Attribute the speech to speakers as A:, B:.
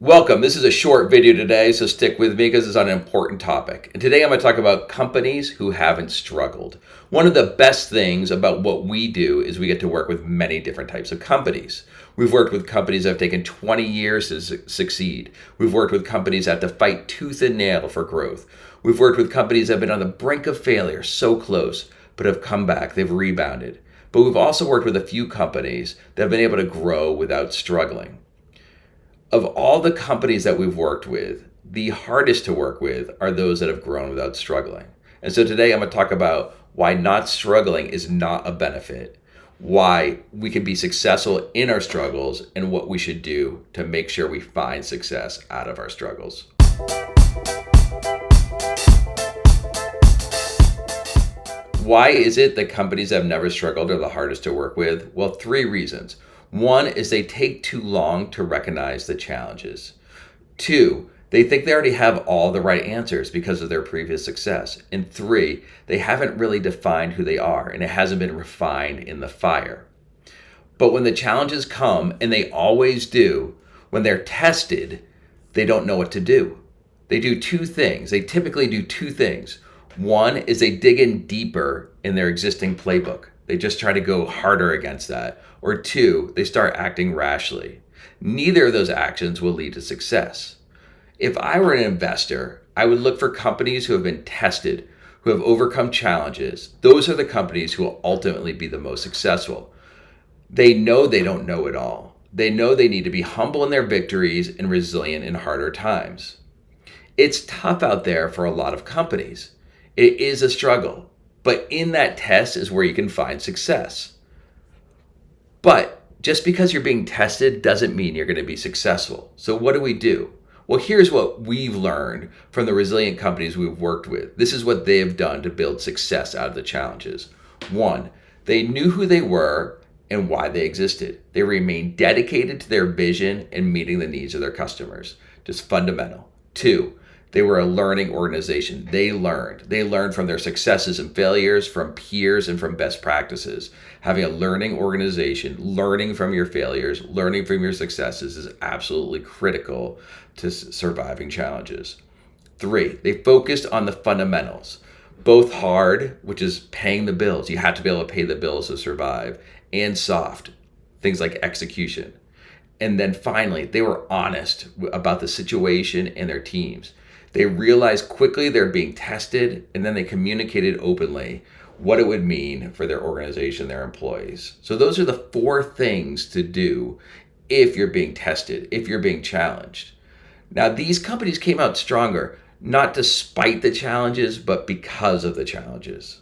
A: Welcome. This is a short video today, so stick with me because it's on an important topic. And today I'm going to talk about companies who haven't struggled. One of the best things about what we do is we get to work with many different types of companies. We've worked with companies that have taken 20 years to succeed. We've worked with companies that have to fight tooth and nail for growth. We've worked with companies that have been on the brink of failure, so close, but have come back. They've rebounded. But we've also worked with a few companies that have been able to grow without struggling. Of all the companies that we've worked with, the hardest to work with are those that have grown without struggling. And so today I'm going to talk about why not struggling is not a benefit, why we can be successful in our struggles, and what we should do to make sure we find success out of our struggles. Why is it that companies that have never struggled are the hardest to work with? Well, three reasons. One is they take too long to recognize the challenges. Two, they think they already have all the right answers because of their previous success. And three, they haven't really defined who they are and it hasn't been refined in the fire. But when the challenges come, and they always do, when they're tested, they don't know what to do. They do two things. They typically do two things. One is they dig in deeper in their existing playbook. They just try to go harder against that. Or two, they start acting rashly. Neither of those actions will lead to success. If I were an investor, I would look for companies who have been tested, who have overcome challenges. Those are the companies who will ultimately be the most successful. They know they don't know it all. They know they need to be humble in their victories and resilient in harder times. It's tough out there for a lot of companies. It is a struggle, but in that test is where you can find success. But just because you're being tested doesn't mean you're going to be successful. So what do? Well, here's what we've learned from the resilient companies we've worked with. This is what they have done to build success out of the challenges. One, they knew who they were and why they existed. They remained dedicated to their vision and meeting the needs of their customers. Just fundamental. Two, they were a learning organization. They learned from their successes and failures, from peers and from best practices. Having a learning organization, learning from your failures, learning from your successes is absolutely critical to surviving challenges. Three, they focused on the fundamentals, both hard, which is paying the bills. You have to be able to pay the bills to survive, and soft, things like execution. And then finally, they were honest about the situation and their teams. They realized quickly they're being tested, and then they communicated openly what it would mean for their organization, their employees. So those are the four things to do if you're being tested, if you're being challenged. Now, these companies came out stronger, not despite the challenges, but because of the challenges.